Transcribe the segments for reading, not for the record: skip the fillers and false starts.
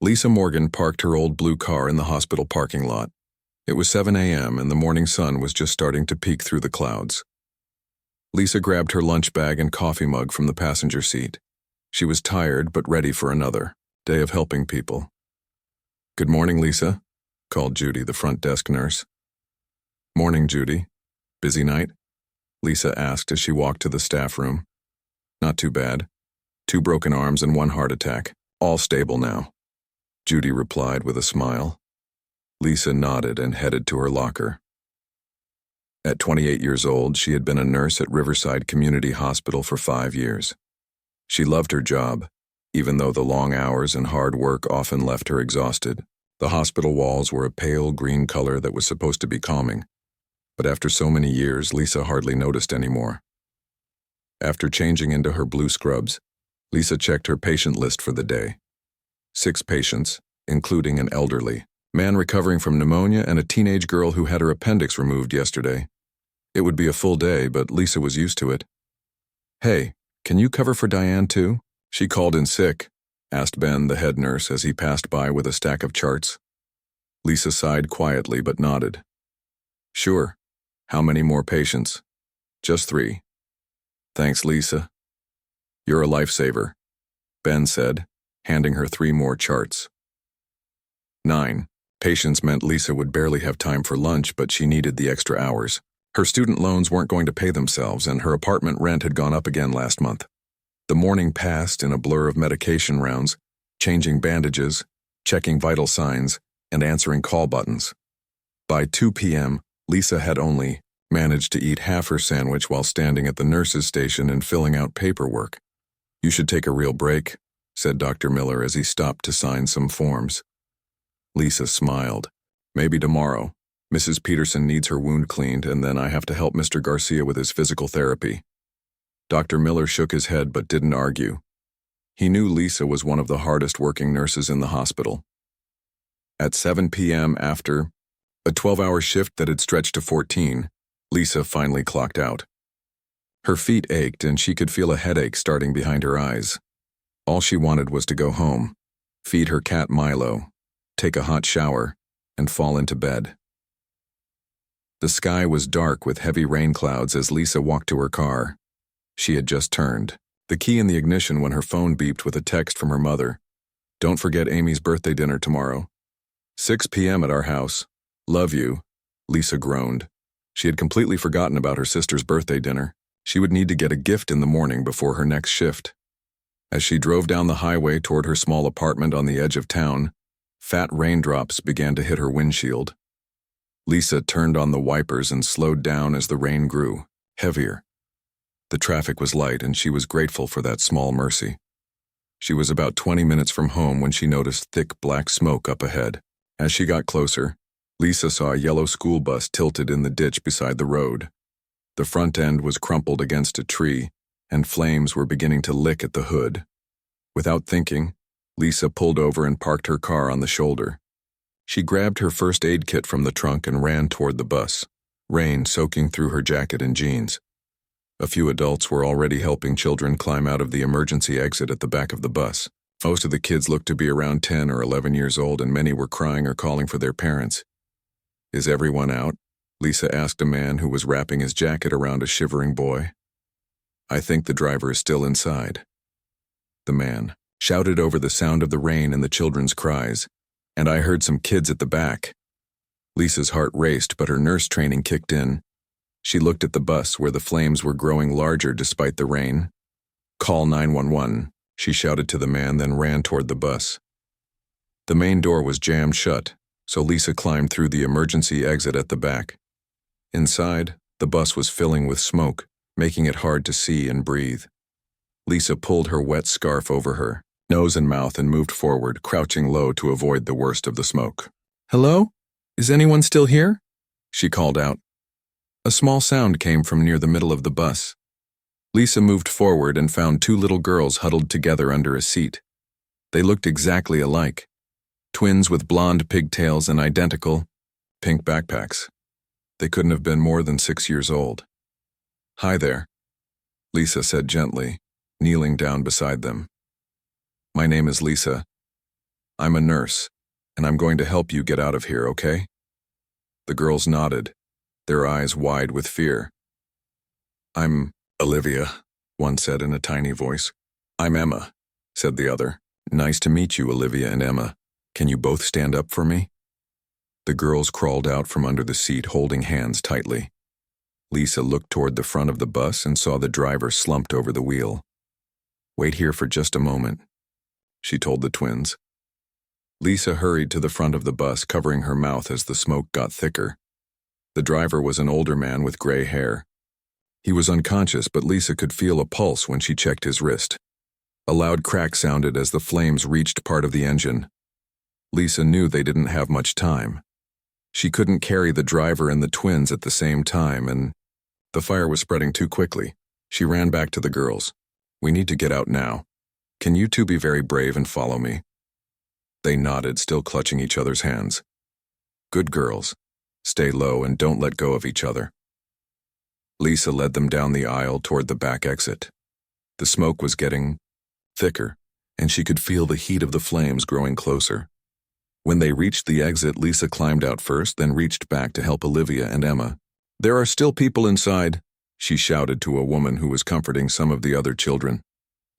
Lisa Morgan parked her old blue car in the hospital parking lot. It was 7 a.m. and the morning sun was just starting to peek through the clouds. Lisa grabbed her lunch bag and coffee mug from the passenger seat. She was tired but ready for another day of helping people. "Good morning, Lisa," called Judy, the front desk nurse. "Morning, Judy. Busy night?" Lisa asked as she walked to the staff room. "Not too bad. 2 broken arms and 1 heart attack. All stable now," Judy replied with a smile. Lisa nodded and headed to her locker. At 28 years old, she had been a nurse at Riverside Community Hospital for 5 years. She loved her job, even though the long hours and hard work often left her exhausted. The hospital walls were a pale green color that was supposed to be calming, but after so many years, Lisa hardly noticed anymore. After changing into her blue scrubs, Lisa checked her patient list for the day. 6 patients, including an elderly man recovering from pneumonia and a teenage girl who had her appendix removed yesterday. It would be a full day, but Lisa was used to it. "Hey, can you cover for Diane too? She called in sick," asked Ben, the head nurse, as he passed by with a stack of charts. Lisa sighed quietly but nodded. "Sure. How many more patients?" "Just 3. "Thanks, Lisa." "You're a lifesaver," Ben said, handing her 3 more charts. 9 patients meant Lisa would barely have time for lunch, but she needed the extra hours. Her student loans weren't going to pay themselves, and her apartment rent had gone up again last month. The morning passed in a blur of medication rounds, changing bandages, checking vital signs, and answering call buttons. By 2 p.m., Lisa had only managed to eat half her sandwich while standing at the nurse's station and filling out paperwork. "You should take a real break," said Dr. Miller as he stopped to sign some forms. Lisa smiled. "Maybe tomorrow. Mrs. Peterson needs her wound cleaned, and then I have to help Mr. Garcia with his physical therapy." Dr. Miller shook his head but didn't argue. He knew Lisa was one of the hardest working nurses in the hospital. At 7 p.m., after a 12-hour shift that had stretched to 14, Lisa finally clocked out. Her feet ached and she could feel a headache starting behind her eyes. All she wanted was to go home, feed her cat Milo, take a hot shower, and fall into bed. The sky was dark with heavy rain clouds as Lisa walked to her car. She had just turned the key in the ignition when her phone beeped with a text from her mother. "Don't forget Amy's birthday dinner tomorrow. 6 p.m. at our house. Love you," Lisa groaned. She had completely forgotten about her sister's birthday dinner. She would need to get a gift in the morning before her next shift. As she drove down the highway toward her small apartment on the edge of town, fat raindrops began to hit her windshield. Lisa turned on the wipers and slowed down as the rain grew, heavier. The traffic was light and she was grateful for that small mercy. She was about 20 minutes from home when she noticed thick black smoke up ahead. As she got closer, Lisa saw a yellow school bus tilted in the ditch beside the road. The front end was crumpled against a tree, and flames were beginning to lick at the hood. Without thinking, Lisa pulled over and parked her car on the shoulder. She grabbed her first aid kit from the trunk and ran toward the bus, rain soaking through her jacket and jeans. A few adults were already helping children climb out of the emergency exit at the back of the bus. Most of the kids looked to be around 10 or 11 years old, and many were crying or calling for their parents. "Is everyone out?" Lisa asked a man who was wrapping his jacket around a shivering boy. "I think the driver is still inside," the man shouted over the sound of the rain and the children's cries. "And I heard some kids at the back." Lisa's heart raced, but her nurse training kicked in. She looked at the bus where the flames were growing larger despite the rain. "Call 911, she shouted to the man, then ran toward the bus. The main door was jammed shut, so Lisa climbed through the emergency exit at the back. Inside, the bus was filling with smoke, making it hard to see and breathe. Lisa pulled her wet scarf over her nose and mouth and moved forward, crouching low to avoid the worst of the smoke. "Hello? Is anyone still here?" she called out. A small sound came from near the middle of the bus. Lisa moved forward and found 2 little girls huddled together under a seat. They looked exactly alike. Twins with blonde pigtails and identical pink backpacks. They couldn't have been more than 6 years old. "Hi there," Lisa said gently, kneeling down beside them. "My name is Lisa. I'm a nurse, and I'm going to help you get out of here, okay? The girls nodded, their eyes wide with fear. I'm Olivia, one said in a tiny voice. I'm Emma, said the other. Nice to meet you, Olivia and Emma. Can you both stand up for me? The girls crawled out from under the seat, holding hands tightly. Lisa looked toward the front of the bus and saw the driver slumped over the wheel. Wait here for just a moment, she told the twins. Lisa hurried to the front of the bus, covering her mouth as the smoke got thicker. The driver was an older man with gray hair. He was unconscious, but Lisa could feel a pulse when she checked his wrist. A loud crack sounded as the flames reached part of the engine. Lisa knew they didn't have much time. She couldn't carry the driver and the twins at the same time, and the fire was spreading too quickly. She ran back to the girls. We need to get out now. Can you two be very brave and follow me? They nodded, still clutching each other's hands. Good girls. Stay low and don't let go of each other. Lisa led them down the aisle toward the back exit. The smoke was getting thicker, and she could feel the heat of the flames growing closer. When they reached the exit, Lisa climbed out first, then reached back to help Olivia and Emma. There are still people inside, she shouted to a woman who was comforting some of the other children.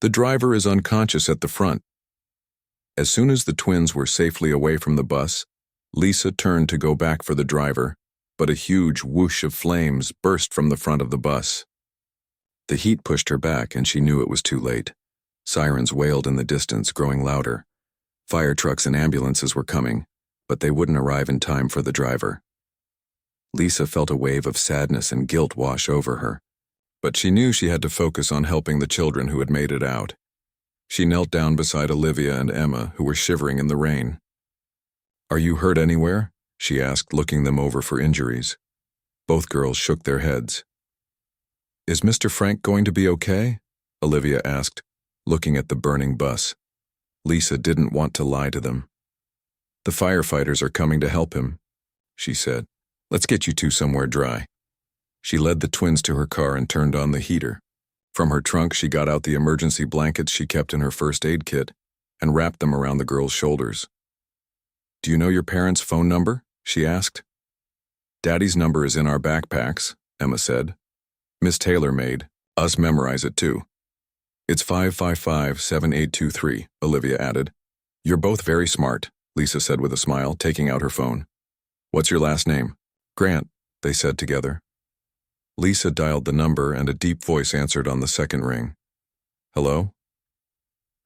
The driver is unconscious at the front. As soon as the twins were safely away from the bus, Lisa turned to go back for the driver, but a huge whoosh of flames burst from the front of the bus. The heat pushed her back, and she knew it was too late. Sirens wailed in the distance, growing louder. Fire trucks and ambulances were coming, but they wouldn't arrive in time for the driver. Lisa felt a wave of sadness and guilt wash over her, but she knew she had to focus on helping the children who had made it out. She knelt down beside Olivia and Emma, who were shivering in the rain. Are you hurt anywhere? She asked, looking them over for injuries. Both girls shook their heads. Is Mr. Frank going to be okay? Olivia asked, looking at the burning bus. Lisa didn't want to lie to them. The firefighters are coming to help him, she said. Let's get you two somewhere dry. She led the twins to her car and turned on the heater. From her trunk, she got out the emergency blankets she kept in her first aid kit and wrapped them around the girls' shoulders. Do you know your parents' phone number? She asked. Daddy's number is in our backpacks, Emma said. Miss Taylor made us memorize it too. It's 555-7823, Olivia added. You're both very smart, Lisa said with a smile, taking out her phone. What's your last name? Grant, they said together. Lisa dialed the number and a deep voice answered on the second ring. Hello?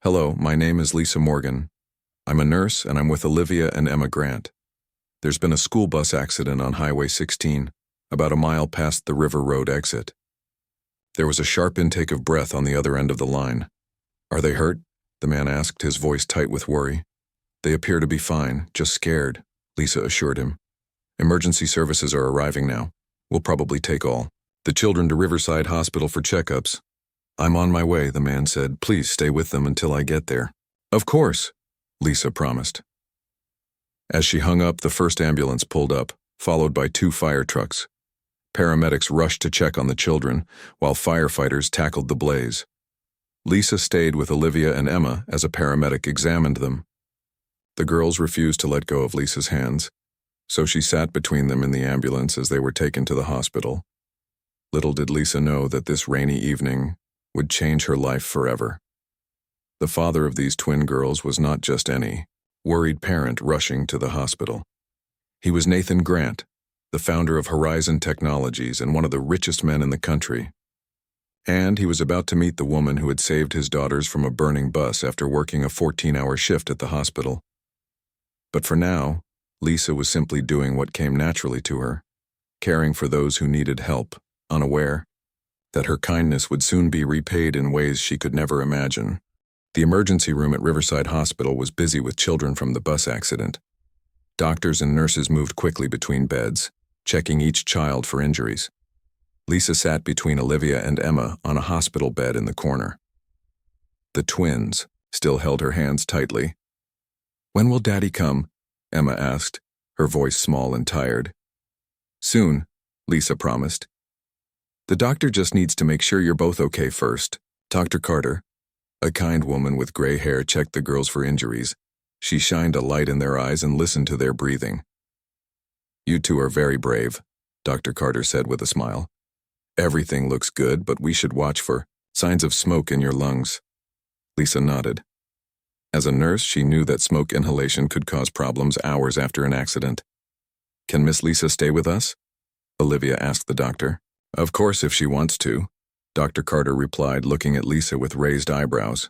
Hello, my name is Lisa Morgan. I'm a nurse and I'm with Olivia and Emma Grant. There's been a school bus accident on Highway 16, about a mile past the River Road exit. There was a sharp intake of breath on the other end of the line. Are they hurt? The man asked, his voice tight with worry. They appear to be fine, just scared, Lisa assured him. Emergency services are arriving now. We'll probably take all the children to Riverside Hospital for checkups. I'm on my way, the man said. Please stay with them until I get there. Of course, Lisa promised. As she hung up, the first ambulance pulled up, followed by 2 fire trucks. Paramedics rushed to check on the children, while firefighters tackled the blaze. Lisa stayed with Olivia and Emma as a paramedic examined them. The girls refused to let go of Lisa's hands, so she sat between them in the ambulance as they were taken to the hospital. Little did Lisa know that this rainy evening would change her life forever. The father of these twin girls was not just any worried parent rushing to the hospital. He was Nathan Grant, the founder of Horizon Technologies and one of the richest men in the country. And he was about to meet the woman who had saved his daughters from a burning bus after working a 14-hour shift at the hospital. But for now, Lisa was simply doing what came naturally to her, caring for those who needed help, unaware that her kindness would soon be repaid in ways she could never imagine. The emergency room at Riverside Hospital was busy with children from the bus accident. Doctors and nurses moved quickly between beds, checking each child for injuries. Lisa sat between Olivia and Emma on a hospital bed in the corner. The twins still held her hands tightly. When will Daddy come? Emma asked, her voice small and tired. Soon, Lisa promised. The doctor just needs to make sure you're both okay first. Dr. Carter, a kind woman with gray hair, checked the girls for injuries, She shined a light in their eyes and listened to their breathing. "You two are very brave," Dr. Carter said with a smile. "Everything looks good, but we should watch for signs of smoke in your lungs." Lisa nodded. As a nurse, she knew that smoke inhalation could cause problems hours after an accident. "Can Miss Lisa stay with us?" Olivia asked the doctor. "Of course, if she wants to," Dr. Carter replied, looking at Lisa with raised eyebrows.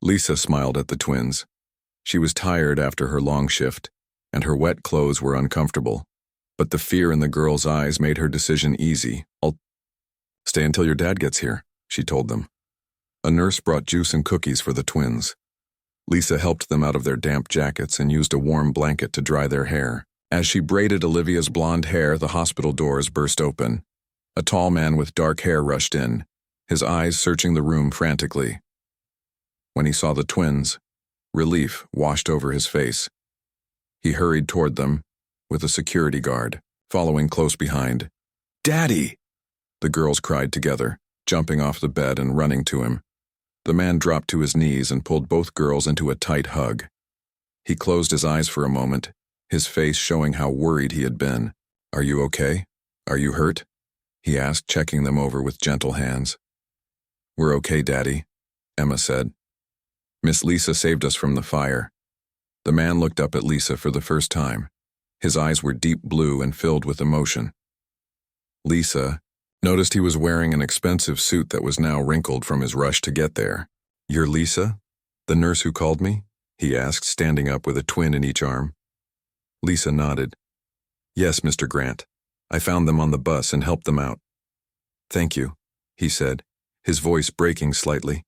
Lisa smiled at the twins. She was tired after her long shift, and her wet clothes were uncomfortable. But the fear in the girl's eyes made her decision easy. "I'll stay until your dad gets here," she told them. A nurse brought juice and cookies for the twins. Lisa helped them out of their damp jackets and used a warm blanket to dry their hair. As she braided Olivia's blonde hair, the hospital doors burst open. A tall man with dark hair rushed in, his eyes searching the room frantically. When he saw the twins, relief washed over his face. He hurried toward them, with a security guard following close behind. "Daddy!" the girls cried together, jumping off the bed and running to him. The man dropped to his knees and pulled both girls into a tight hug. He closed his eyes for a moment, his face showing how worried he had been. "Are you okay? Are you hurt?" he asked, checking them over with gentle hands. "We're okay, Daddy," Emma said. "Miss Lisa saved us from the fire." The man looked up at Lisa for the first time. His eyes were deep blue and filled with emotion. Lisa noticed he was wearing an expensive suit that was now wrinkled from his rush to get there. "You're Lisa, the nurse who called me?" he asked, standing up with a twin in each arm. Lisa nodded. "Yes, Mr. Grant. I found them on the bus and helped them out." "Thank you," he said, his voice breaking slightly.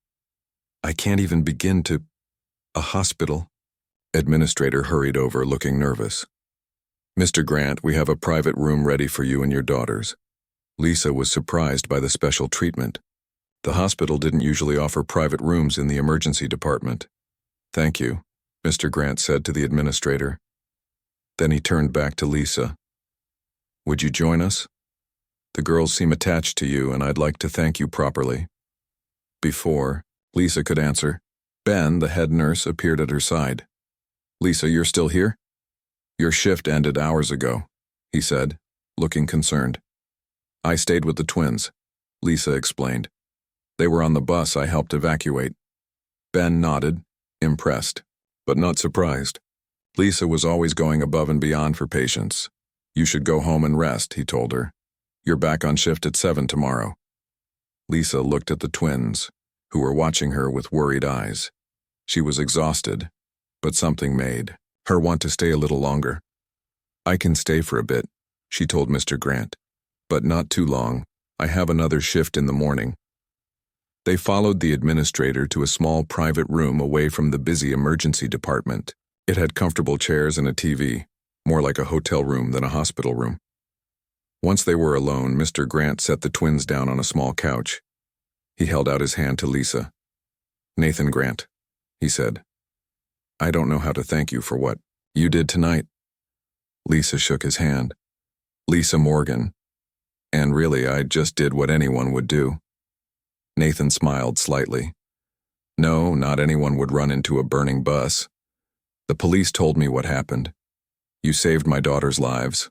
"I can't even begin to... a hospital." Administrator hurried over, looking nervous. "Mr. Grant, we have a private room ready for you and your daughters." Lisa was surprised by the special treatment. The hospital didn't usually offer private rooms in the emergency department. "Thank you," Mr. Grant said to the administrator. Then he turned back to Lisa. "Would you join us? The girls seem attached to you, and I'd like to thank you properly." Before Lisa could answer, Ben, the head nurse, appeared at her side. "Lisa, you're still here?" "Your shift ended hours ago," he said, looking concerned. "I stayed with the twins," Lisa explained. "They were on the bus I helped evacuate." Ben nodded, impressed, but not surprised. Lisa was always going above and beyond for patients. "You should go home and rest," he told her. "You're back on shift at 7 tomorrow." Lisa looked at the twins, who were watching her with worried eyes. She was exhausted, but something made her want to stay a little longer. "I can stay for a bit," she told Mr. Grant. "But not too long. I have another shift in the morning." They followed the administrator to a small private room away from the busy emergency department. It had comfortable chairs and a TV, more like a hotel room than a hospital room. Once they were alone, Mr. Grant set the twins down on a small couch. He held out his hand to Lisa. "Nathan Grant," he said. "I don't know how to thank you for what you did tonight." Lisa shook his hand. "Lisa Morgan. And really, I just did what anyone would do." Nathan smiled slightly. "No, not anyone would run into a burning bus. The police told me what happened. You saved my daughter's lives."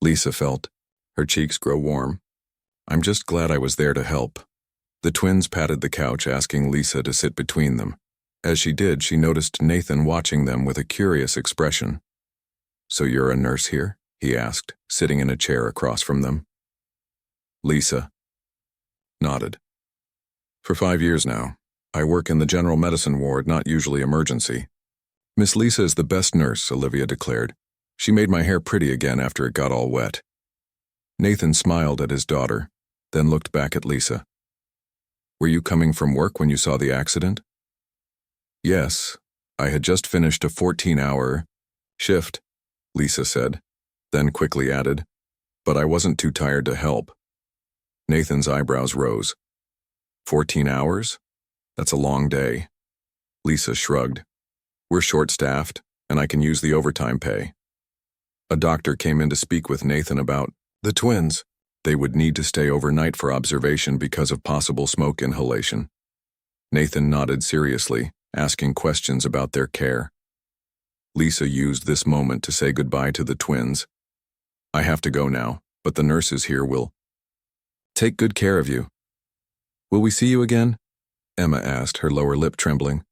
Lisa felt her cheeks grow warm. "I'm just glad I was there to help." The twins patted the couch, asking Lisa to sit between them. As she did, she noticed Nathan watching them with a curious expression. "So you're a nurse here?" he asked, sitting in a chair across from them. Lisa nodded. "For 5 years now. I work in the general medicine ward, not usually emergency." "Miss Lisa is the best nurse," Olivia declared. "She made my hair pretty again after it got all wet." Nathan smiled at his daughter, then looked back at Lisa. "Were you coming from work when you saw the accident?" "Yes. I had just finished a 14-hour shift," Lisa said, then quickly added, "but I wasn't too tired to help." Nathan's eyebrows rose. 14 hours? That's a long day." Lisa shrugged. "We're short-staffed, and I can use the overtime pay." A doctor came in to speak with Nathan about the twins. They would need to stay overnight for observation because of possible smoke inhalation. Nathan nodded seriously, asking questions about their care. Lisa used this moment to say goodbye to the twins. I have to go now, but the nurses here will take good care of you. Will we see you again? Emma asked, her lower lip trembling.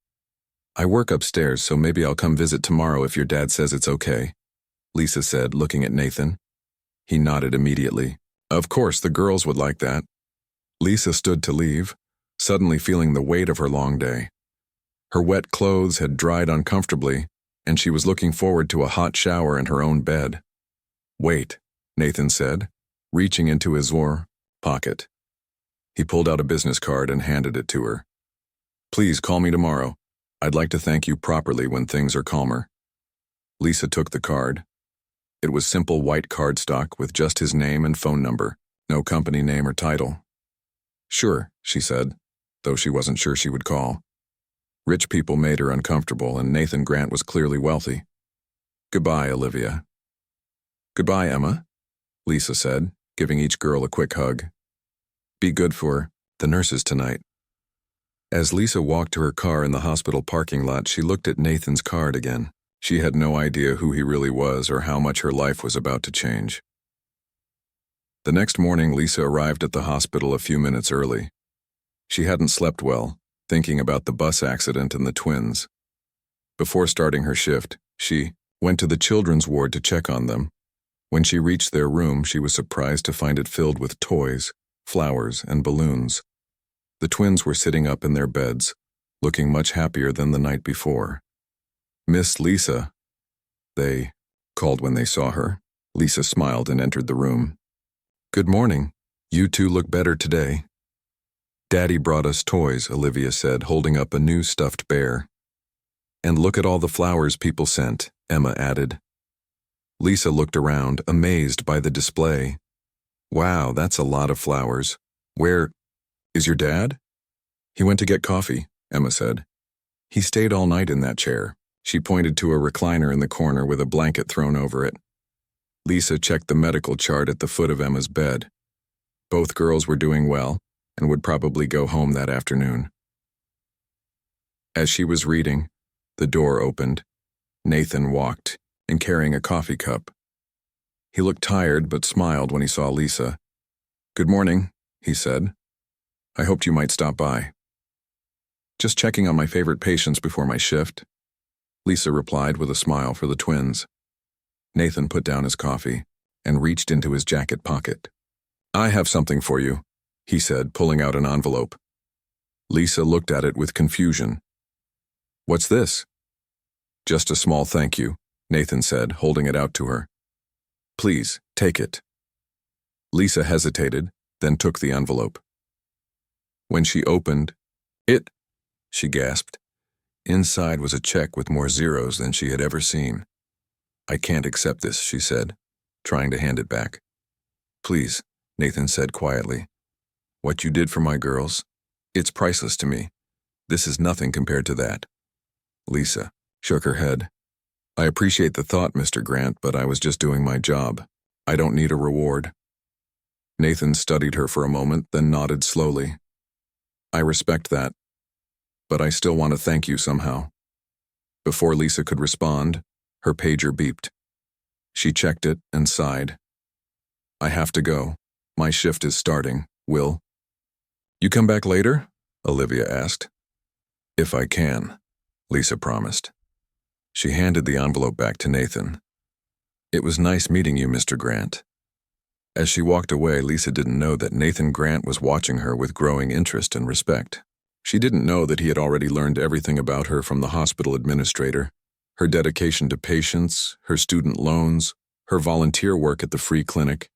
I work upstairs, so maybe I'll come visit tomorrow if your dad says it's okay, Lisa said, looking at Nathan. He nodded immediately. Of course, the girls would like that. Lisa stood to leave, suddenly feeling the weight of her long day. Her wet clothes had dried uncomfortably, and she was looking forward to a hot shower in her own bed. Wait, Nathan said, reaching into his pocket. He pulled out a business card and handed it to her. Please call me tomorrow. I'd like to thank you properly when things are calmer. Lisa took the card. It was simple white cardstock with just his name and phone number, no company name or title. Sure, she said, though she wasn't sure she would call. Rich people made her uncomfortable, and Nathan Grant was clearly wealthy. Goodbye, Olivia. Goodbye, Emma, Lisa said, giving each girl a quick hug. Be good for the nurses tonight. As Lisa walked to her car in the hospital parking lot, she looked at Nathan's card again. She had no idea who he really was or how much her life was about to change. The next morning, Lisa arrived at the hospital a few minutes early. She hadn't slept well, thinking about the bus accident and the twins. Before starting her shift, she went to the children's ward to check on them. When she reached their room, she was surprised to find it filled with toys, flowers, and balloons. The twins were sitting up in their beds, looking much happier than the night before. Miss Lisa, they called when they saw her. Lisa smiled and entered the room. Good morning. You two look better today. Daddy brought us toys, Olivia said, holding up a new stuffed bear. And look at all the flowers people sent, Emma added. Lisa looked around, amazed by the display. Wow, that's a lot of flowers. Where is your dad? He went to get coffee, Emma said. He stayed all night in that chair. She pointed to a recliner in the corner with a blanket thrown over it. Lisa checked the medical chart at the foot of Emma's bed. Both girls were doing well and would probably go home that afternoon. As she was reading, the door opened. Nathan walked in carrying a coffee cup. He looked tired but smiled when he saw Lisa. Good morning, he said. I hoped you might stop by. Just checking on my favorite patients before my shift, Lisa replied with a smile for the twins. Nathan put down his coffee and reached into his jacket pocket. I have something for you, he said, pulling out an envelope. Lisa looked at it with confusion. What's this? Just a small thank you, Nathan said, holding it out to her. Please, take it. Lisa hesitated, then took the envelope. When she opened it, she gasped. Inside was a check with more zeros than she had ever seen. I can't accept this, she said, trying to hand it back. Please, Nathan said quietly. What you did for my girls, it's priceless to me. This is nothing compared to that. Lisa shook her head. I appreciate the thought, Mr. Grant, but I was just doing my job. I don't need a reward. Nathan studied her for a moment, then nodded slowly. I respect that, but I still want to thank you somehow. Before Lisa could respond, her pager beeped. She checked it and sighed. I have to go. My shift is starting. Will you come back later? Olivia asked. If I can, Lisa promised. She handed the envelope back to Nathan. It was nice meeting you, Mr. Grant. As she walked away, Lisa didn't know that Nathan Grant was watching her with growing interest and respect. She didn't know that he had already learned everything about her from the hospital administrator, her dedication to patients, her student loans, her volunteer work at the free clinic,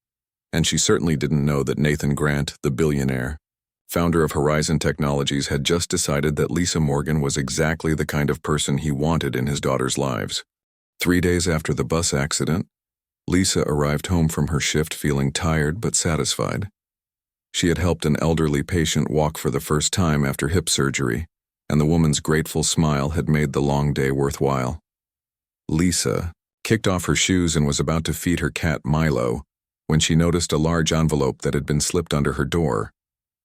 and she certainly didn't know that Nathan Grant, the billionaire, founder of Horizon Technologies, had just decided that Lisa Morgan was exactly the kind of person he wanted in his daughters' lives. 3 days after the bus accident, Lisa arrived home from her shift feeling tired but satisfied. She had helped an elderly patient walk for the first time after hip surgery, and the woman's grateful smile had made the long day worthwhile. Lisa kicked off her shoes and was about to feed her cat Milo when she noticed a large envelope that had been slipped under her door.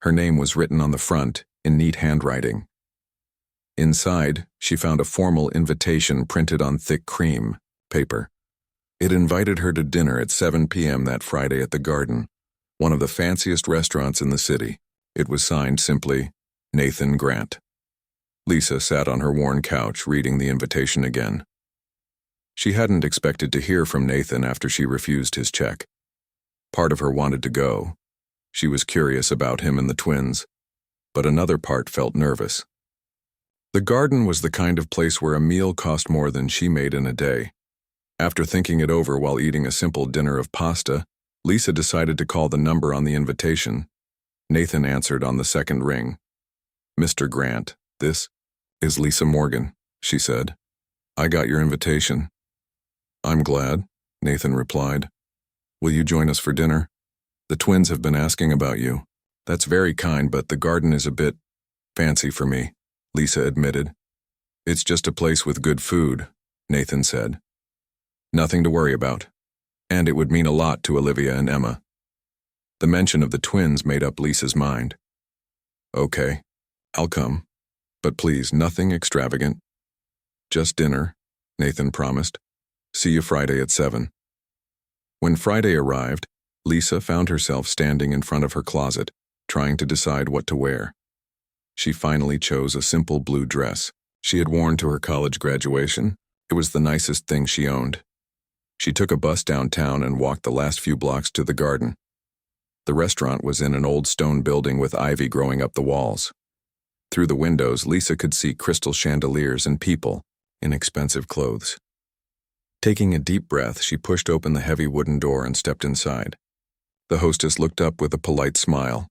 Her name was written on the front in neat handwriting. Inside, she found a formal invitation printed on thick cream paper. It invited her to dinner at 7 p.m. that Friday at the Garden, one of the fanciest restaurants in the city. It was signed simply, Nathan Grant. Lisa sat on her worn couch reading the invitation again. She hadn't expected to hear from Nathan after she refused his check. Part of her wanted to go. She was curious about him and the twins, but another part felt nervous. The Garden was the kind of place where a meal cost more than she made in a day. After thinking it over while eating a simple dinner of pasta, Lisa decided to call the number on the invitation. Nathan answered on the second ring. "Mr. Grant, this is Lisa Morgan," she said. "I got your invitation." "I'm glad," Nathan replied. "Will you join us for dinner? The twins have been asking about you." "That's very kind, but the Garden is a bit fancy for me," Lisa admitted. "It's just a place with good food," Nathan said. "Nothing to worry about. And it would mean a lot to Olivia and Emma." The mention of the twins made up Lisa's mind. "Okay, I'll come. But please, nothing extravagant. Just dinner," Nathan promised. "See you Friday at 7. When Friday arrived, Lisa found herself standing in front of her closet, trying to decide what to wear. She finally chose a simple blue dress she had worn to her college graduation. It was the nicest thing she owned. She took a bus downtown and walked the last few blocks to the Garden. The restaurant was in an old stone building with ivy growing up the walls. Through the windows, Lisa could see crystal chandeliers and people in expensive clothes. Taking a deep breath, she pushed open the heavy wooden door and stepped inside. The hostess looked up with a polite smile.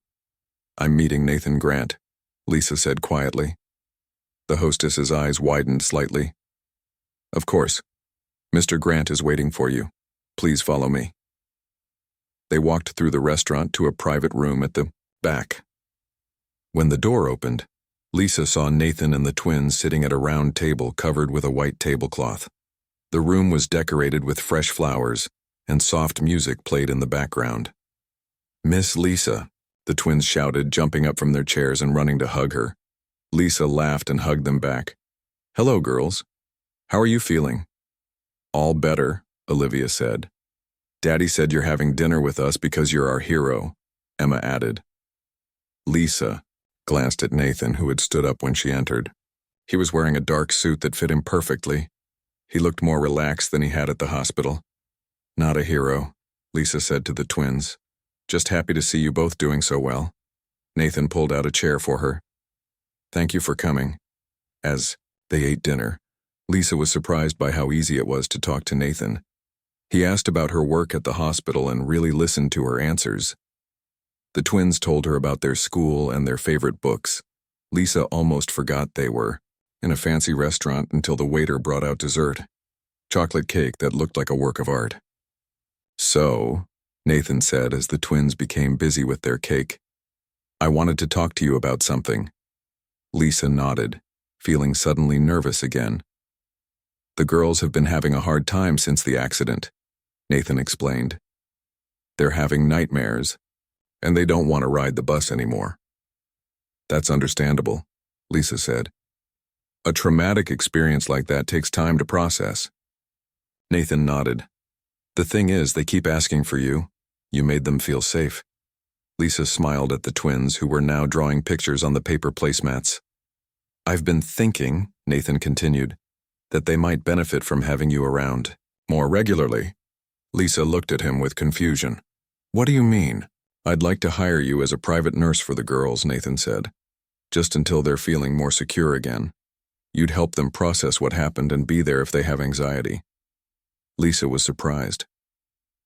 "I'm meeting Nathan Grant," Lisa said quietly. The hostess's eyes widened slightly. "Of course. Mr. Grant is waiting for you. Please follow me." They walked through the restaurant to a private room at the back. When the door opened, Lisa saw Nathan and the twins sitting at a round table covered with a white tablecloth. The room was decorated with fresh flowers, and soft music played in the background. "Miss Lisa," the twins shouted, jumping up from their chairs and running to hug her. Lisa laughed and hugged them back. "Hello, girls. How are you feeling?" "All better," Olivia said. "Daddy said you're having dinner with us because you're our hero," Emma added. Lisa glanced at Nathan, who had stood up when she entered. He was wearing a dark suit that fit him perfectly. He looked more relaxed than he had at the hospital. "Not a hero," Lisa said to the twins. "Just happy to see you both doing so well." Nathan pulled out a chair for her. "Thank you for coming." As they ate dinner, Lisa was surprised by how easy it was to talk to Nathan. He asked about her work at the hospital and really listened to her answers. The twins told her about their school and their favorite books. Lisa almost forgot they were in a fancy restaurant until the waiter brought out dessert, chocolate cake that looked like a work of art. "So," Nathan said as the twins became busy with their cake, "I wanted to talk to you about something." Lisa nodded, feeling suddenly nervous again. "The girls have been having a hard time since the accident," Nathan explained. "They're having nightmares, and they don't want to ride the bus anymore." "That's understandable," Lisa said. "A traumatic experience like that takes time to process." Nathan nodded. "The thing is, they keep asking for you. You made them feel safe." Lisa smiled at the twins, who were now drawing pictures on the paper placemats. "I've been thinking," Nathan continued, "that they might benefit from having you around more regularly." Lisa looked at him with confusion. "What do you mean?" "I'd like to hire you as a private nurse for the girls," Nathan said, "just until they're feeling more secure again. You'd help them process what happened and be there if they have anxiety." Lisa was surprised.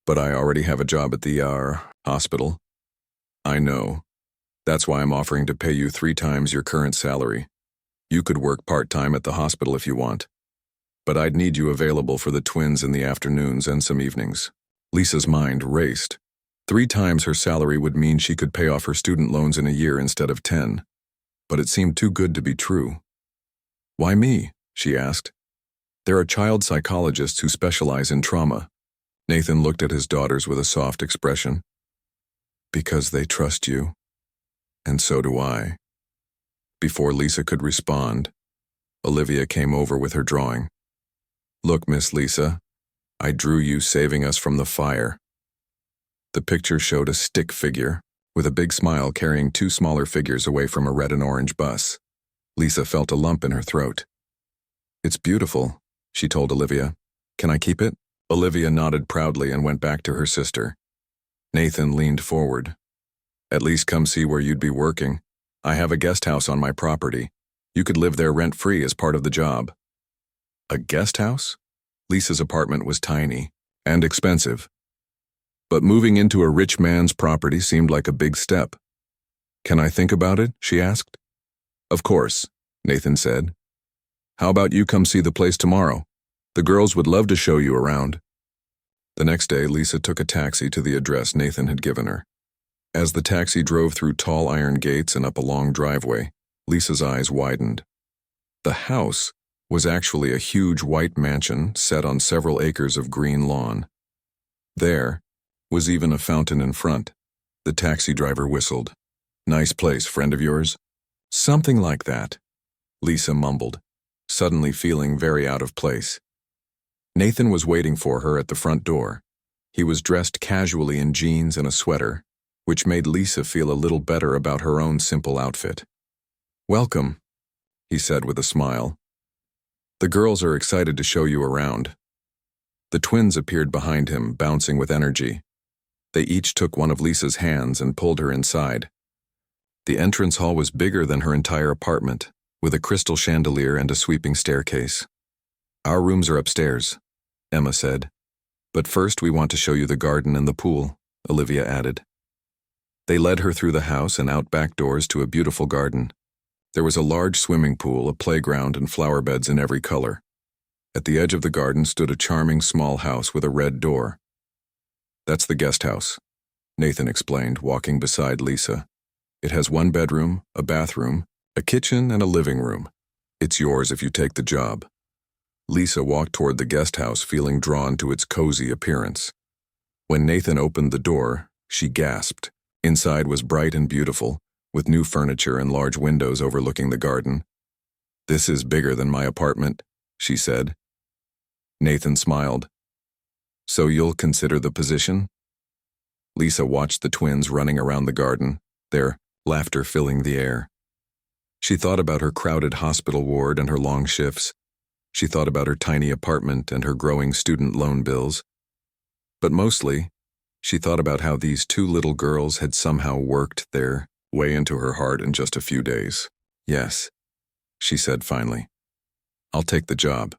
"But I already have a job at the hospital." "I know. That's why I'm offering to pay you 3 times your current salary. You could work part-time at the hospital if you want. But I'd need you available for the twins in the afternoons and some evenings." Lisa's mind raced. 3 times her salary would mean she could pay off her student loans in a year instead of 10. But it seemed too good to be true. "Why me?" she asked. "There are child psychologists who specialize in trauma." Nathan looked at his daughters with a soft expression. "Because they trust you. And so do I." Before Lisa could respond, Olivia came over with her drawing. "Look, Miss Lisa, I drew you saving us from the fire." The picture showed a stick figure, with a big smile carrying two smaller figures away from a red and orange bus. Lisa felt a lump in her throat. "It's beautiful," she told Olivia. "Can I keep it?" Olivia nodded proudly and went back to her sister. Nathan leaned forward. "At least come see where you'd be working. I have a guest house on my property. You could live there rent-free as part of the job." A guest house? Lisa's apartment was tiny and expensive. But moving into a rich man's property seemed like a big step. "Can I think about it?" she asked. "Of course," Nathan said. "How about you come see the place tomorrow? The girls would love to show you around." The next day, Lisa took a taxi to the address Nathan had given her. As the taxi drove through tall iron gates and up a long driveway, Lisa's eyes widened. The house was actually a huge white mansion set on several acres of green lawn. There was even a fountain in front. The taxi driver whistled. "Nice place, friend of yours?" "Something like that," Lisa mumbled, suddenly feeling very out of place. Nathan was waiting for her at the front door. He was dressed casually in jeans and a sweater, which made Lisa feel a little better about her own simple outfit. "Welcome," he said with a smile. "The girls are excited to show you around." The twins appeared behind him, bouncing with energy. They each took one of Lisa's hands and pulled her inside. The entrance hall was bigger than her entire apartment, with a crystal chandelier and a sweeping staircase. "Our rooms are upstairs," Emma said. "But first we want to show you the garden and the pool," Olivia added. They led her through the house and out back doors to a beautiful garden. There was a large swimming pool, a playground, and flower beds in every color. At the edge of the garden stood a charming small house with a red door. "That's the guest house," Nathan explained, walking beside Lisa. "It has one bedroom, a bathroom, a kitchen, and a living room. It's yours if you take the job." Lisa walked toward the guest house, feeling drawn to its cozy appearance. When Nathan opened the door, she gasped. Inside was bright and beautiful, with new furniture and large windows overlooking the garden. "This is bigger than my apartment," she said. Nathan smiled. "So you'll consider the position?" Lisa watched the twins running around the garden, their laughter filling the air. She thought about her crowded hospital ward and her long shifts. She thought about her tiny apartment and her growing student loan bills. But mostly, she thought about how these two little girls had somehow worked their way into her heart in just a few days. "Yes," she said finally. "I'll take the job.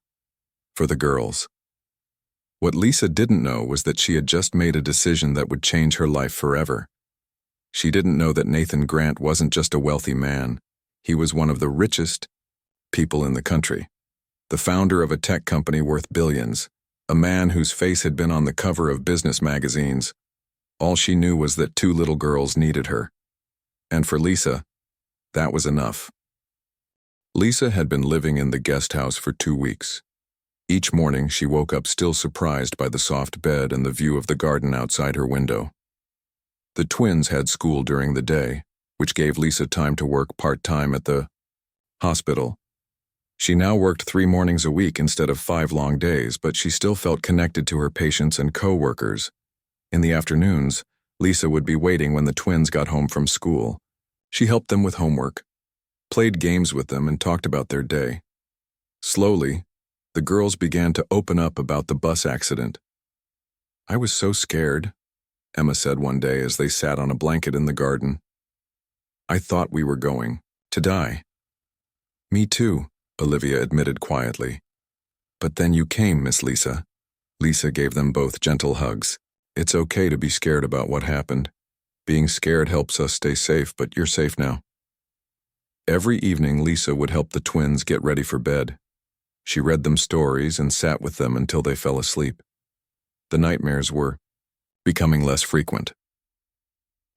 For the girls." What Lisa didn't know was that she had just made a decision that would change her life forever. She didn't know that Nathan Grant wasn't just a wealthy man. He was one of the richest people in the country. The founder of a tech company worth billions. A man whose face had been on the cover of business magazines. All she knew was that two little girls needed her. And for Lisa, that was enough. Lisa had been living in the guest house for 2 weeks. Each morning she woke up still surprised by the soft bed and the view of the garden outside her window. The twins had school during the day, which gave Lisa time to work part-time at the hospital. She now worked 3 mornings a week instead of 5 long days, but she still felt connected to her patients and co-workers. In the afternoons, Lisa would be waiting when the twins got home from school. She helped them with homework, played games with them, and talked about their day. Slowly, the girls began to open up about the bus accident. "I was so scared," Emma said one day as they sat on a blanket in the garden. "I thought we were going to die." "Me too," Olivia admitted quietly. "But then you came, Miss Lisa." Lisa gave them both gentle hugs. "It's okay to be scared about what happened. Being scared helps us stay safe, but you're safe now." Every evening, Lisa would help the twins get ready for bed. She read them stories and sat with them until they fell asleep. The nightmares were becoming less frequent.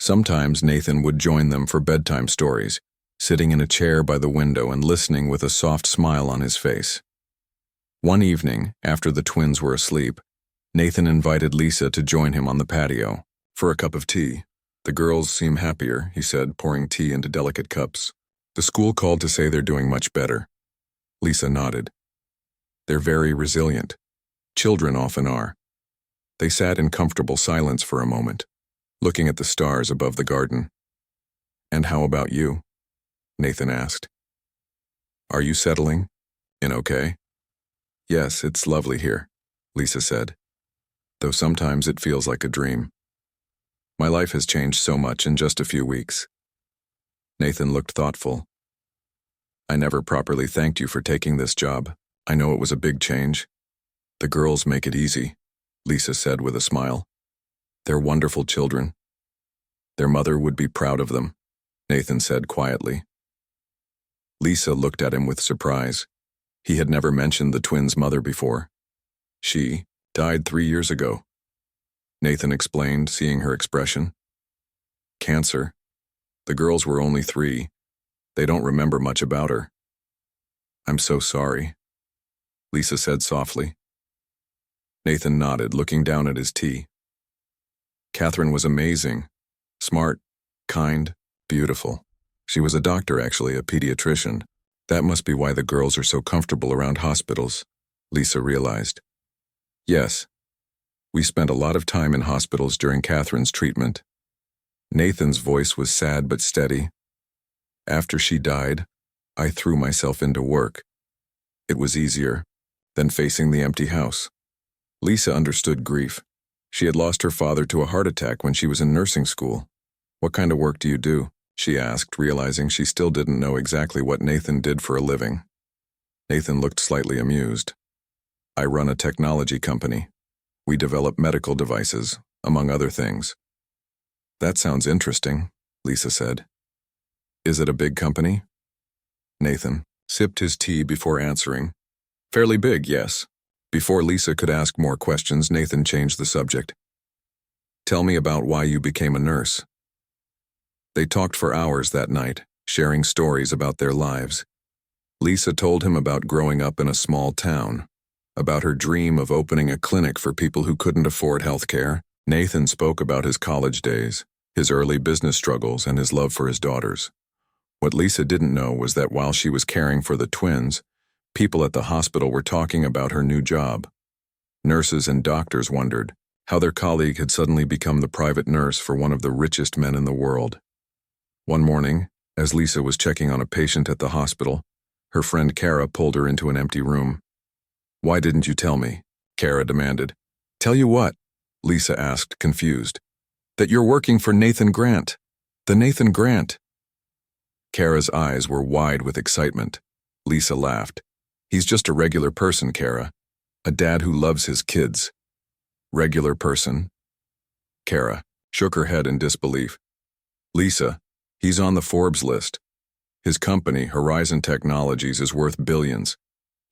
Sometimes Nathan would join them for bedtime stories, sitting in a chair by the window and listening with a soft smile on his face. One evening, after the twins were asleep, Nathan invited Lisa to join him on the patio for a cup of tea. "The girls seem happier," he said, pouring tea into delicate cups. "The school called to say they're doing much better." Lisa nodded. They're very resilient. Children often are. They sat in comfortable silence for a moment, looking at the stars above the garden. And how about you? Nathan asked. Are you settling in okay? Yes, it's lovely here, Lisa said, though sometimes it feels like a dream. My life has changed so much in just a few weeks. Nathan looked thoughtful. I never properly thanked you for taking this job. I know it was a big change. The girls make it easy, Lisa said with a smile. They're wonderful children. Their mother would be proud of them, Nathan said quietly. Lisa looked at him with surprise. He had never mentioned the twins' mother before. She died 3 years ago, Nathan explained, seeing her expression. Cancer. The girls were only 3. They don't remember much about her. I'm so sorry, Lisa said softly. Nathan nodded, looking down at his tea. Catherine was amazing. Smart, kind, beautiful. She was a doctor, actually, a pediatrician. That must be why the girls are so comfortable around hospitals, Lisa realized. Yes, we spent a lot of time in hospitals during Catherine's treatment. Nathan's voice was sad but steady. After she died, I threw myself into work. It was easier than facing the empty house. Lisa understood grief. She had lost her father to a heart attack when she was in nursing school. What kind of work do you do? She asked, realizing she still didn't know exactly what Nathan did for a living. Nathan looked slightly amused. I run a technology company. We develop medical devices, among other things. That sounds interesting, Lisa said. Is it a big company? Nathan sipped his tea before answering. Fairly big, yes. Before Lisa could ask more questions, Nathan changed the subject. Tell me about why you became a nurse. They talked for hours that night, sharing stories about their lives. Lisa told him about growing up in a small town, about her dream of opening a clinic for people who couldn't afford health care. Nathan spoke about his college days, his early business struggles, and his love for his daughters. What Lisa didn't know was that while she was caring for the twins, people at the hospital were talking about her new job. Nurses and doctors wondered how their colleague had suddenly become the private nurse for one of the richest men in the world. One morning, as Lisa was checking on a patient at the hospital, her friend Kara pulled her into an empty room. Why didn't you tell me? Kara demanded. Tell you what? Lisa asked, confused. That you're working for Nathan Grant. The Nathan Grant. Kara's eyes were wide with excitement. Lisa laughed. He's just a regular person, Kara. A dad who loves his kids. Regular person? Kara shook her head in disbelief. Lisa, he's on the Forbes list. His company, Horizon Technologies, is worth billions.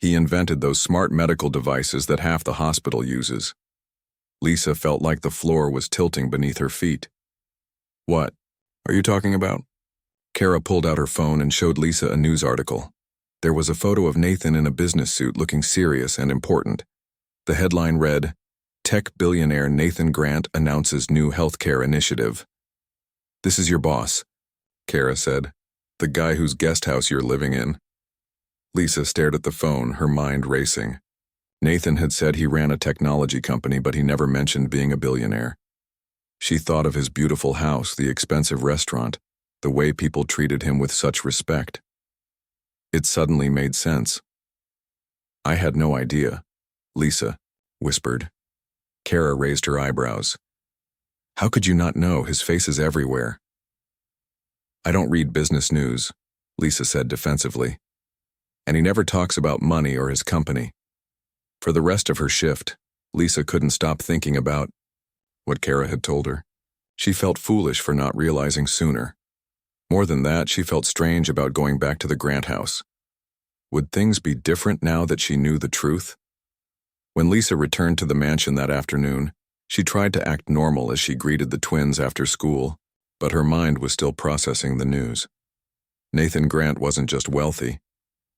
He invented those smart medical devices that half the hospital uses. Lisa felt like the floor was tilting beneath her feet. What are you talking about? Kara pulled out her phone and showed Lisa a news article. There was a photo of Nathan in a business suit looking serious and important. The headline read, Tech billionaire Nathan Grant announces new healthcare initiative. This is your boss, Kara said. The guy whose guest house you're living in. Lisa stared at the phone, her mind racing. Nathan had said he ran a technology company, but he never mentioned being a billionaire. She thought of his beautiful house, the expensive restaurant, the way people treated him with such respect. It suddenly made sense. I had no idea, Lisa whispered. Kara raised her eyebrows. How could you not know? His face is everywhere. I don't read business news, Lisa said defensively. And he never talks about money or his company. For the rest of her shift, Lisa couldn't stop thinking about what Kara had told her. She felt foolish for not realizing sooner. More than that, she felt strange about going back to the Grant house. Would things be different now that she knew the truth? When Lisa returned to the mansion that afternoon, she tried to act normal as she greeted the twins after school, but her mind was still processing the news. Nathan Grant wasn't just wealthy.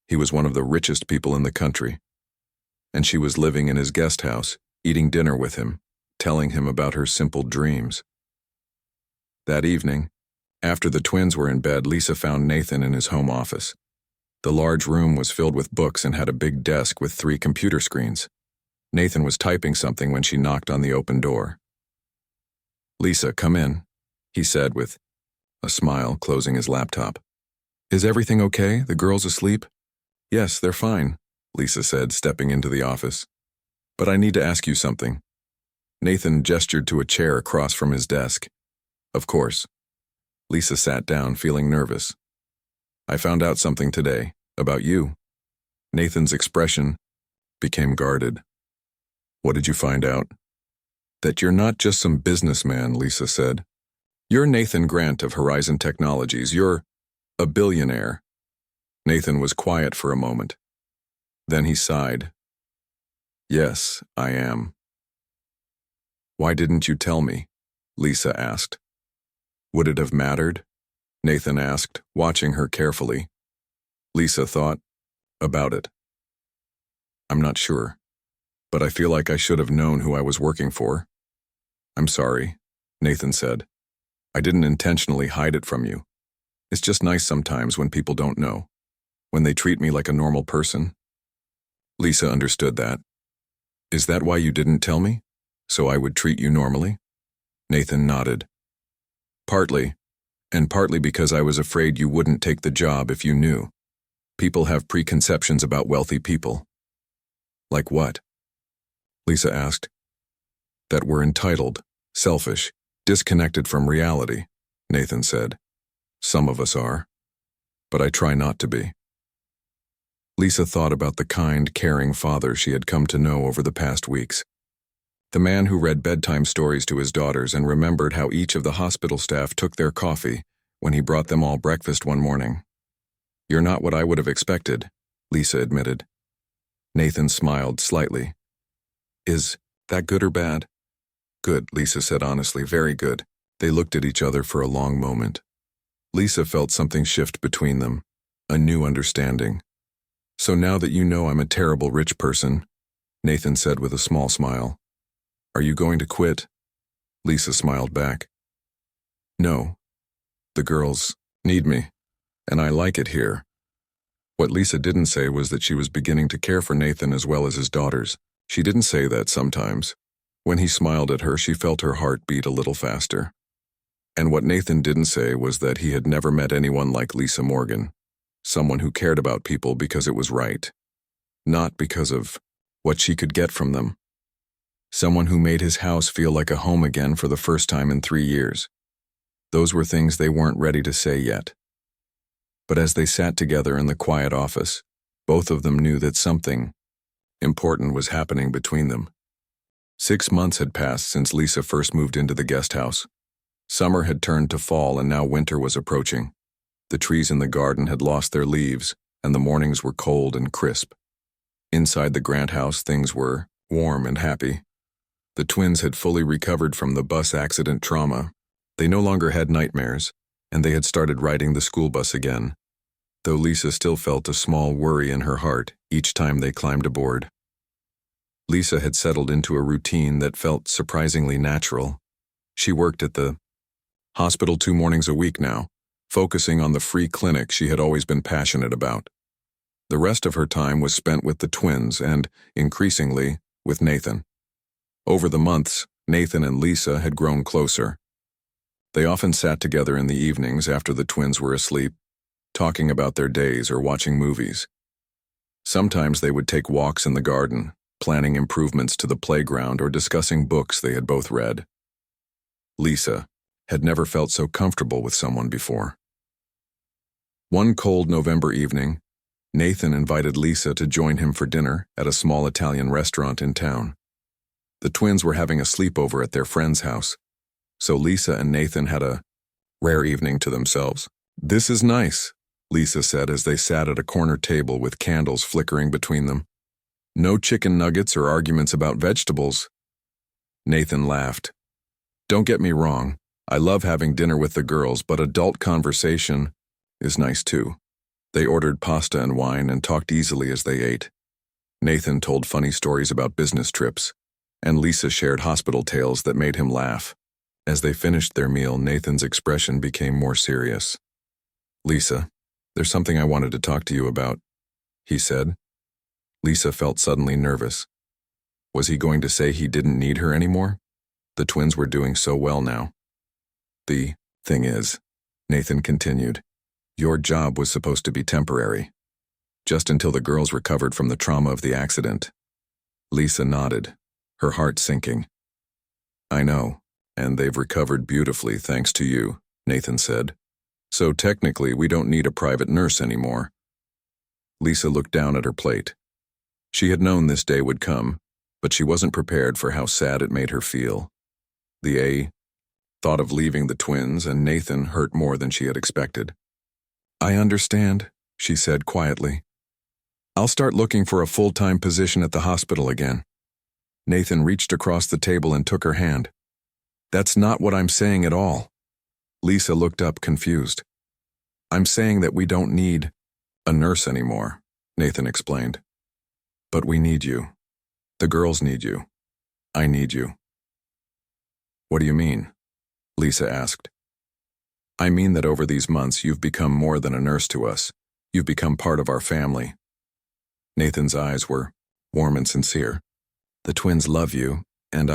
He was one of the richest people in the country. And she was living in his guest house, eating dinner with him, telling him about her simple dreams. That evening, after the twins were in bed, Lisa found Nathan in his home office. The large room was filled with books and had a big desk with 3 computer screens. Nathan was typing something when she knocked on the open door. "Lisa, come in," he said with a smile, closing his laptop. "Is everything okay? The girls asleep?" "Yes, they're fine," Lisa said, stepping into the office. "But I need to ask you something." Nathan gestured to a chair across from his desk. "Of course." Lisa sat down, feeling nervous. "I found out something today, about you." Nathan's expression became guarded. "What did you find out?" "That you're not just some businessman," Lisa said. "You're Nathan Grant of Horizon Technologies. You're a billionaire." Nathan was quiet for a moment. Then he sighed. "Yes, I am." "Why didn't you tell me?" Lisa asked. "Would it have mattered?" Nathan asked, watching her carefully. Lisa thought about it. "I'm not sure, but I feel like I should have known who I was working for." "I'm sorry," Nathan said. "I didn't intentionally hide it from you. It's just nice sometimes when people don't know, when they treat me like a normal person." Lisa understood that. "Is that why you didn't tell me? So I would treat you normally?" Nathan nodded. "Partly, and partly because I was afraid you wouldn't take the job if you knew. People have preconceptions about wealthy people." "Like what?" Lisa asked. "That we're entitled, selfish, disconnected from reality," Nathan said. "Some of us are, but I try not to be." Lisa thought about the kind, caring father she had come to know over the past weeks. The man who read bedtime stories to his daughters and remembered how each of the hospital staff took their coffee when he brought them all breakfast one morning. "You're not what I would have expected," Lisa admitted. Nathan smiled slightly. "Is that good or bad?" "Good," Lisa said honestly, "very good." They looked at each other for a long moment. Lisa felt something shift between them, a new understanding. "So now that you know I'm a terrible rich person," Nathan said with a small smile, "are you going to quit?" Lisa smiled back. "No. The girls need me, and I like it here." What Lisa didn't say was that she was beginning to care for Nathan as well as his daughters. She didn't say that sometimes. When he smiled at her, she felt her heart beat a little faster. And what Nathan didn't say was that he had never met anyone like Lisa Morgan, someone who cared about people because it was right, not because of what she could get from them. Someone who made his house feel like a home again for the first time in 3 years. Those were things they weren't ready to say yet. But as they sat together in the quiet office, both of them knew that something important was happening between them. 6 months had passed since Lisa first moved into the guest house. Summer had turned to fall and now winter was approaching. The trees in the garden had lost their leaves, and the mornings were cold and crisp. Inside the Grant house, things were warm and happy. The twins had fully recovered from the bus accident trauma. They no longer had nightmares, and they had started riding the school bus again, though Lisa still felt a small worry in her heart each time they climbed aboard. Lisa had settled into a routine that felt surprisingly natural. She worked at the hospital 2 mornings a week now, focusing on the free clinic she had always been passionate about. The rest of her time was spent with the twins and, increasingly, with Nathan. Over the months, Nathan and Lisa had grown closer. They often sat together in the evenings after the twins were asleep, talking about their days or watching movies. Sometimes they would take walks in the garden, planning improvements to the playground or discussing books they had both read. Lisa had never felt so comfortable with someone before. One cold November evening, Nathan invited Lisa to join him for dinner at a small Italian restaurant in town. The twins were having a sleepover at their friend's house, so Lisa and Nathan had a rare evening to themselves. "This is nice," Lisa said as they sat at a corner table with candles flickering between them. "No chicken nuggets or arguments about vegetables." Nathan laughed. "Don't get me wrong, I love having dinner with the girls, but adult conversation is nice too." They ordered pasta and wine and talked easily as they ate. Nathan told funny stories about business trips, and Lisa shared hospital tales that made him laugh. As they finished their meal, Nathan's expression became more serious. "Lisa, There's something I wanted to talk to you about, he said. Lisa felt suddenly nervous. Was he going to say he didn't need her anymore? The twins were doing so well now. The thing is, Nathan continued, your job was supposed to be temporary. Just until the girls recovered from the trauma of the accident. Lisa nodded, her heart sinking. I know, and they've recovered beautifully thanks to you, Nathan said. So technically, we don't need a private nurse anymore. Lisa looked down at her plate. She had known this day would come, but she wasn't prepared for how sad it made her feel. The thought of leaving the twins and Nathan hurt more than she had expected. I understand, she said quietly. I'll start looking for a full-time position at the hospital again. Nathan reached across the table and took her hand. That's not what I'm saying at all. Lisa looked up confused. I'm saying that we don't need a nurse anymore, Nathan explained. But we need you. The girls need you. I need you. What do you mean? Lisa asked. I mean that over these months you've become more than a nurse to us. You've become part of our family. Nathan's eyes were warm and sincere. The twins love you, and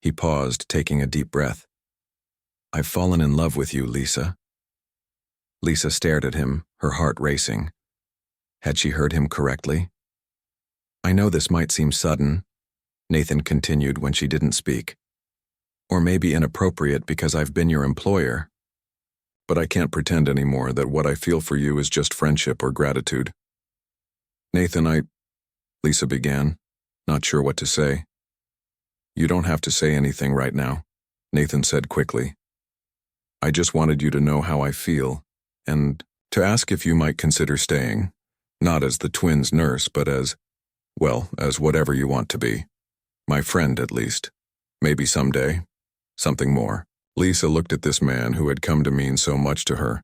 He paused, taking a deep breath. I've fallen in love with you, Lisa. Lisa stared at him, her heart racing. Had she heard him correctly? I know this might seem sudden, Nathan continued when she didn't speak. Or maybe inappropriate because I've been your employer. But I can't pretend anymore that what I feel for you is just friendship or gratitude. Nathan, Lisa began, not sure what to say. You don't have to say anything right now, Nathan said quickly. I just wanted you to know how I feel, and to ask if you might consider staying, not as the twins' nurse, but as whatever you want to be. My friend, at least. Maybe someday. Something more. Lisa looked at this man who had come to mean so much to her.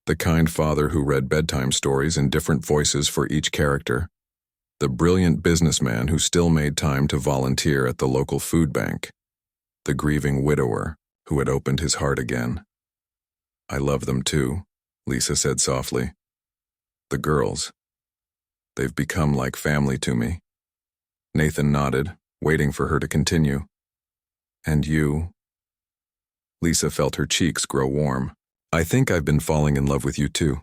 The kind father who read bedtime stories in different voices for each character. The brilliant businessman who still made time to volunteer at the local food bank. The grieving widower who had opened his heart again. I love them too, Lisa said softly. The girls. They've become like family to me. Nathan nodded, waiting for her to continue. And you? Lisa felt her cheeks grow warm. I think I've been falling in love with you too.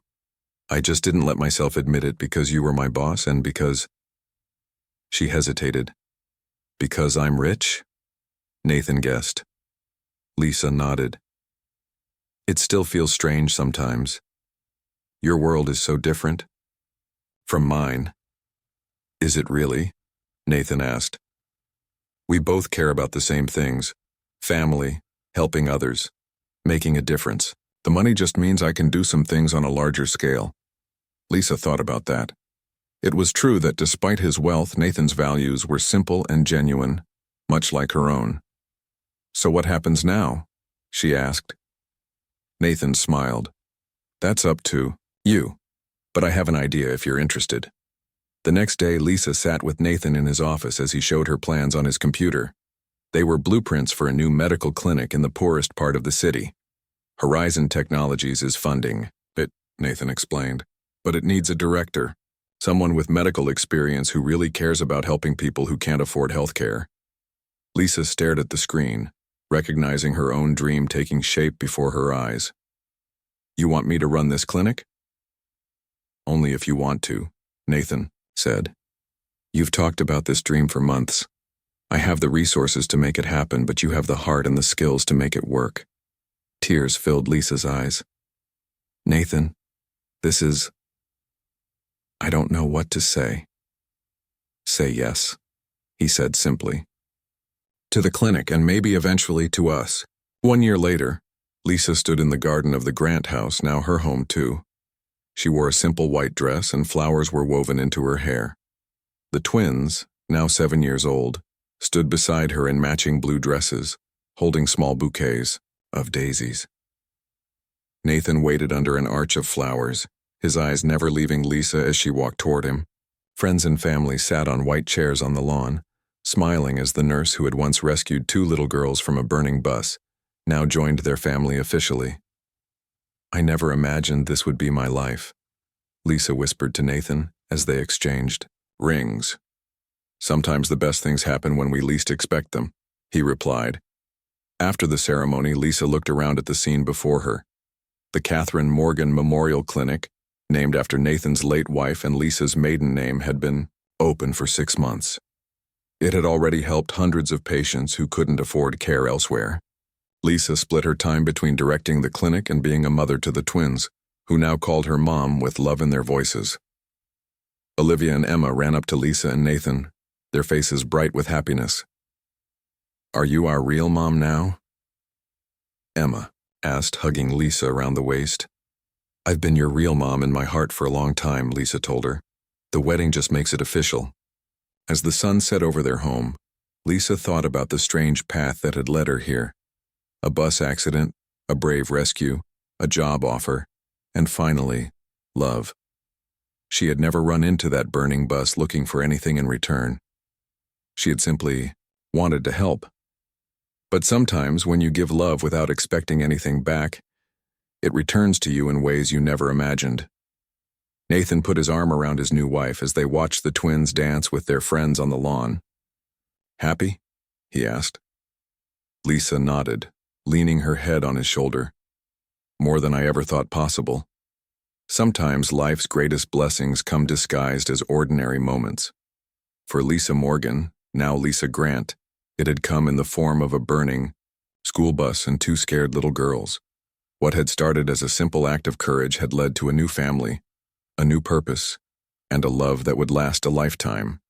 I just didn't let myself admit it because you were my boss and because... She hesitated. Because I'm rich? Nathan guessed. Lisa nodded. It still feels strange sometimes. Your world is so different from mine. Is it really? Nathan asked. We both care about the same things. Family, helping others, making a difference. The money just means I can do some things on a larger scale. Lisa thought about that. It was true that despite his wealth, Nathan's values were simple and genuine, much like her own. So what happens now? She asked. Nathan smiled. That's up to you, but I have an idea if you're interested. The next day, Lisa sat with Nathan in his office as he showed her plans on his computer. They were blueprints for a new medical clinic in the poorest part of the city. Horizon Technologies is funding it, Nathan explained, but it needs a director, someone with medical experience who really cares about helping people who can't afford health care. Lisa stared at the screen, recognizing her own dream taking shape before her eyes. You want me to run this clinic? Only if you want to, Nathan said. You've talked about this dream for months. I have the resources to make it happen, but you have the heart and the skills to make it work. Tears filled Lisa's eyes. Nathan, I don't know what to say. Say yes, he said simply. To the clinic and maybe eventually to us. 1 year later, Lisa stood in the garden of the Grant house, now her home too. She wore a simple white dress and flowers were woven into her hair. The twins, now 7 years old, stood beside her in matching blue dresses, holding small bouquets of daisies. Nathan waited under an arch of flowers, his eyes never leaving Lisa as she walked toward him. Friends and family sat on white chairs on the lawn, smiling as the nurse who had once rescued 2 little girls from a burning bus now joined their family officially. I never imagined this would be my life, Lisa whispered to Nathan as they exchanged rings. Sometimes the best things happen when we least expect them, he replied. After the ceremony, Lisa looked around at the scene before her. The Catherine Morgan Memorial Clinic, named after Nathan's late wife and Lisa's maiden name, had been open for 6 months. It had already helped hundreds of patients who couldn't afford care elsewhere. Lisa split her time between directing the clinic and being a mother to the twins, who now called her mom with love in their voices. Olivia and Emma ran up to Lisa and Nathan, their faces bright with happiness. "Are you our real mom now?" Emma asked, hugging Lisa around the waist. "I've been your real mom in my heart for a long time," Lisa told her. "The wedding just makes it official." As the sun set over their home, Lisa thought about the strange path that had led her here. A bus accident, a brave rescue, a job offer, and finally, love. She had never run into that burning bus looking for anything in return. She had simply wanted to help. But sometimes when you give love without expecting anything back, it returns to you in ways you never imagined. Nathan put his arm around his new wife as they watched the twins dance with their friends on the lawn. "Happy?" he asked. Lisa nodded, leaning her head on his shoulder. "More than I ever thought possible." Sometimes life's greatest blessings come disguised as ordinary moments. For Lisa Morgan, now Lisa Grant, it had come in the form of a burning school bus and 2 scared little girls. What had started as a simple act of courage had led to a new family, a new purpose, and a love that would last a lifetime.